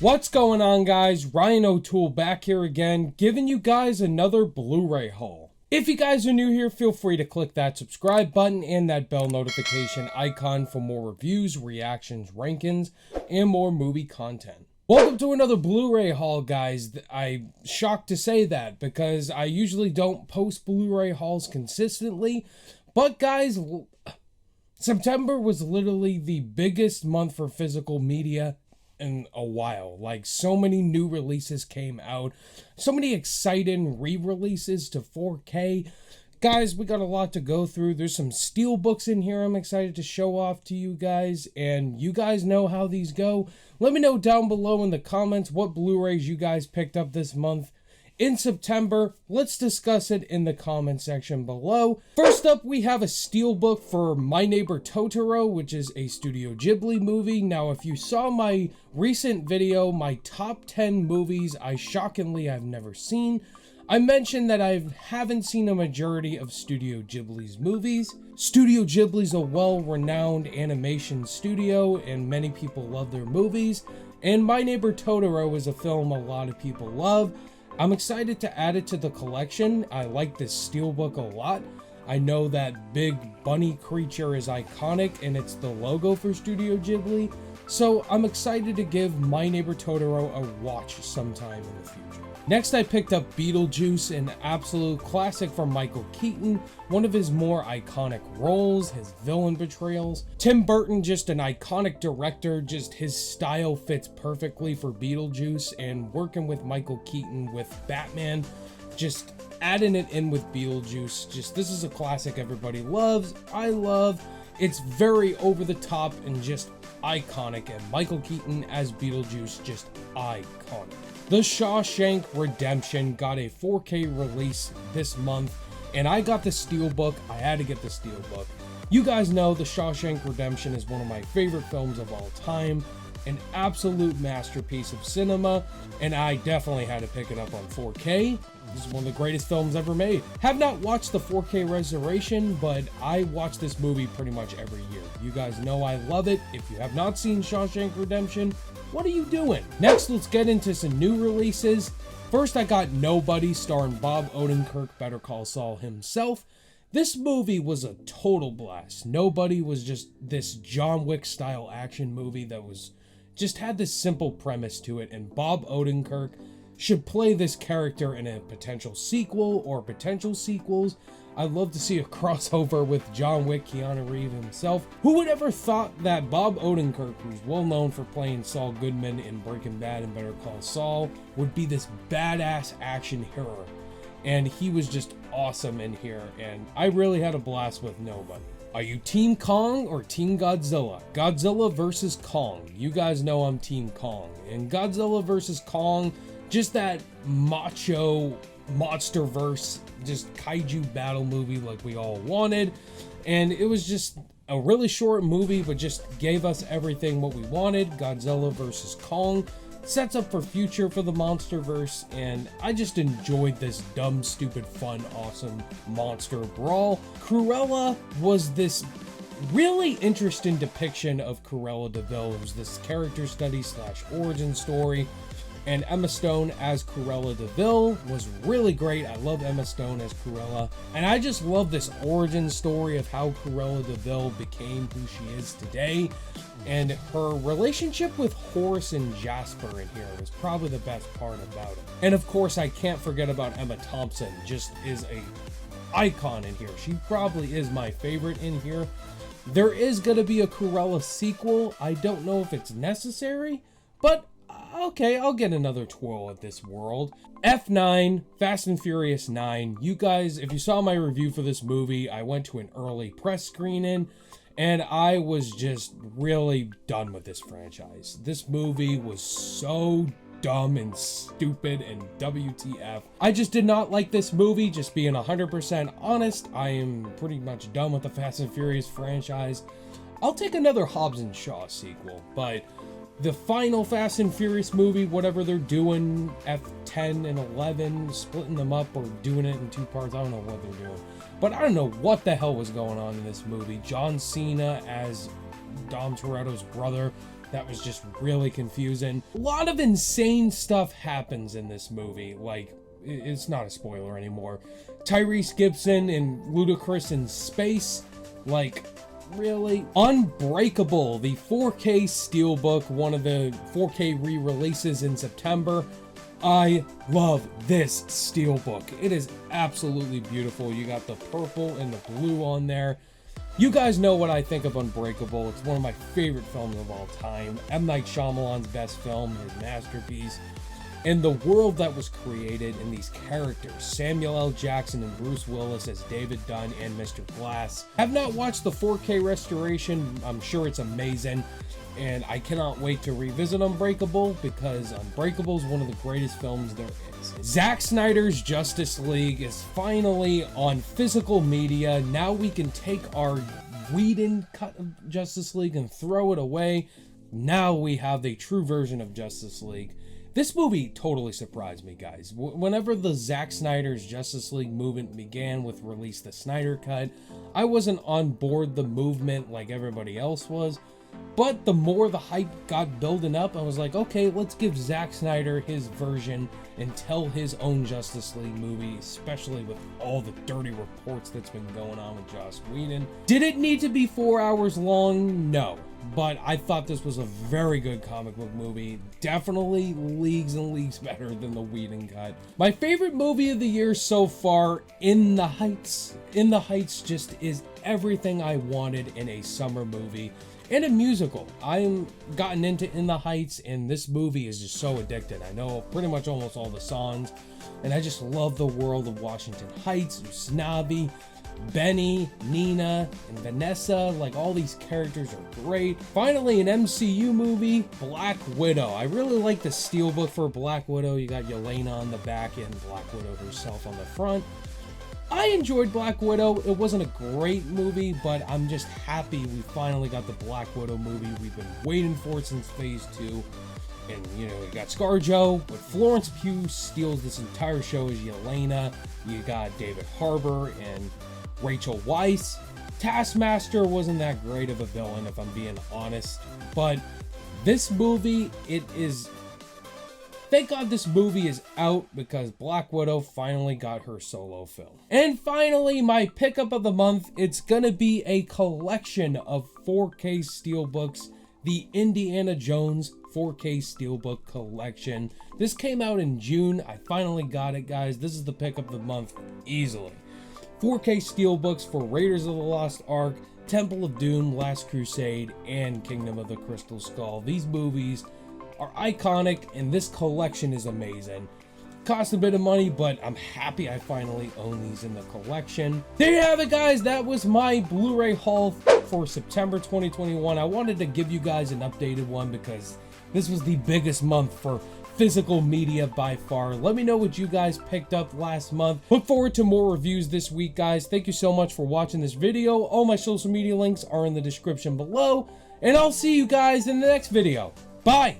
What's going on, guys? Ryan O'Toole back here again, giving you guys another Blu-ray haul. If you guys are new here, feel free to click that subscribe button and that bell notification icon for more reviews, reactions, rankings, and more movie content. Welcome to another Blu-ray haul, guys. I'm shocked to say that because I usually don't post Blu-ray hauls consistently, but guys, September was literally the biggest month for physical media in a while. Like, so many new releases came out, so many exciting re-releases to 4K. Guys, we got a lot to go through. There's some steelbooks in here I'm excited to show off to you guys, and you guys know how these go. Let me know down below in the comments what Blu-rays you guys picked up this month in September. Let's discuss it in the comment section below. First up, we have a steelbook for My Neighbor Totoro, which is a Studio Ghibli movie. Now, if you saw my recent video, my top 10 movies I shockingly have never seen, I mentioned that I haven't seen a majority of Studio Ghibli's movies. Studio Ghibli's a well-renowned animation studio, and many people love their movies. And My Neighbor Totoro is a film a lot of people love. I'm excited to add it to the collection. I like this steelbook a lot. I know that big bunny creature is iconic, and it's the logo for Studio Ghibli. So I'm excited to give My Neighbor Totoro a watch sometime in the future. Next, I picked up Beetlejuice, an absolute classic from Michael Keaton, one of his more iconic roles, his villain portrayals. Tim Burton, just an iconic director, just his style fits perfectly for Beetlejuice, and working with Michael Keaton with Batman, just adding it in with Beetlejuice, just this is a classic everybody loves, I love. It's very over the top and just iconic, and Michael Keaton as Beetlejuice, just iconic. The Shawshank Redemption got a 4K release this month, and I got the steelbook. I had to get the steelbook. You guys know The Shawshank Redemption is one of my favorite films of all time, an absolute masterpiece of cinema, and I definitely had to pick it up on 4K. This is one of the greatest films ever made. Have not watched the 4K restoration, but I watch this movie pretty much every year. You guys know I love it. If you have not seen Shawshank Redemption, what are you doing? Next, let's get into some new releases. First, I got Nobody, starring Bob Odenkirk, Better Call Saul himself. This movie was a total blast. Nobody was just this John Wick style action movie that was just had this simple premise to it, and Bob Odenkirk should play this character in a potential sequel or potential sequels. I'd love to see a crossover with John Wick, Keanu Reeves himself. Who would ever thought that Bob Odenkirk, who's well known for playing Saul Goodman in Breaking Bad and Better Call Saul, would be this badass action hero? And he was just awesome in here, and I really had a blast with Nobody. Are you Team Kong or Team Godzilla? Godzilla versus Kong. You guys know I'm Team Kong. And Godzilla versus Kong, just that macho monsterverse, just kaiju battle movie like we all wanted. And it was just a really short movie, but just gave us everything what we wanted. Godzilla versus Kong sets up for future for the monsterverse, and I just enjoyed this dumb, stupid, fun, awesome monster brawl. Cruella was this really interesting depiction of Cruella de Vil. It was this character study / origin story, and Emma Stone as Cruella de Vil was really great. I love Emma Stone as Cruella, and I just love this origin story of how Cruella de Vil became who she is today, and her relationship with Horace and Jasper in here was probably the best part about it. And of course, I can't forget about Emma Thompson, just is a icon in here. She probably is my favorite in here. There is going to be a Cruella sequel. I don't know if it's necessary, but okay, I'll get another twirl at this world. F9, Fast and Furious 9. You guys, if you saw my review for this movie, I went to an early press screening, and I was just really done with this franchise. This movie was so dumb and stupid and WTF. I just did not like this movie, just being 100% honest. I am pretty much done with the Fast and Furious franchise. I'll take another Hobbs and Shaw sequel, but the final Fast and Furious movie, whatever they're doing, F10 and 11, splitting them up or doing it in 2 parts, I don't know what they're doing. But I don't know what the hell was going on in this movie. John Cena as Dom Toretto's brother that was just really confusing. A lot of insane stuff happens in this movie, like, it's not a spoiler anymore. Tyrese Gibson and Ludacris in space, like, really? Unbreakable, the 4K Steelbook, one of the 4K re-releases in September. I love this Steelbook. It is absolutely beautiful. You got the purple and the blue on there. You guys know what I think of Unbreakable. It's one of my favorite films of all time. M. Night Shyamalan's best film, his masterpiece. And the world that was created in these characters, Samuel L. Jackson and Bruce Willis as David Dunn and Mr. Glass. Have not watched the 4K restoration. I'm sure it's amazing. And I cannot wait to revisit Unbreakable, because Unbreakable is one of the greatest films there is. Zack Snyder's Justice League is finally on physical media. Now we can take our Whedon cut of Justice League and throw it away. Now we have the true version of Justice League. This movie totally surprised me, guys. Whenever the Zack Snyder's Justice League movement began with Release the Snyder Cut, I wasn't on board the movement like everybody else was. But the more the hype got building up, I was like, okay, let's give Zack Snyder his version and tell his own Justice League movie, especially with all the dirty reports that's been going on with Joss Whedon. Did it need to be 4 hours long? No. But I thought this was a very good comic book movie. Definitely leagues and leagues better than the Whedon cut. My favorite movie of the year so far, In the Heights. In the Heights just is everything I wanted in a summer movie. And a musical. I'm gotten into In the Heights, and this movie is just so addicted. I know pretty much almost all the songs, and I just love the world of Washington Heights, Usnavi, Benny, Nina, and Vanessa. Like, all these characters are great. Finally, an MCU movie, Black Widow. I really like the steelbook for Black Widow. You got Yelena on the back and Black Widow herself on the front. I enjoyed Black Widow. It wasn't a great movie, but I'm just happy we finally got the Black Widow movie we've been waiting for since Phase 2. And, you know, you got ScarJo, but Florence Pugh steals this entire show as Yelena. You got David Harbour and Rachel Weisz. Taskmaster wasn't that great of a villain, if I'm being honest. But this movie, it is... Thank God this movie is out, because Black Widow finally got her solo film. And finally, my pickup of the month, it's gonna be a collection of 4K Steelbooks, the Indiana Jones 4K Steelbook collection. This came out in June. I finally got it, guys. This is the pickup of the month, easily. 4K Steelbooks for Raiders of the Lost Ark, Temple of Doom, Last Crusade, and Kingdom of the Crystal Skull. These movies are iconic, and this collection is amazing. Cost a bit of money, but I'm happy I finally own these in the collection. There you have it, guys. That was my Blu-ray haul for September 2021. I wanted to give you guys an updated one because this was the biggest month for physical media by far. Let me know what you guys picked up last month. Look forward to more reviews this week, guys. Thank you so much for watching this video. All my social media links are in the description below, and I'll see you guys in the next video. Bye!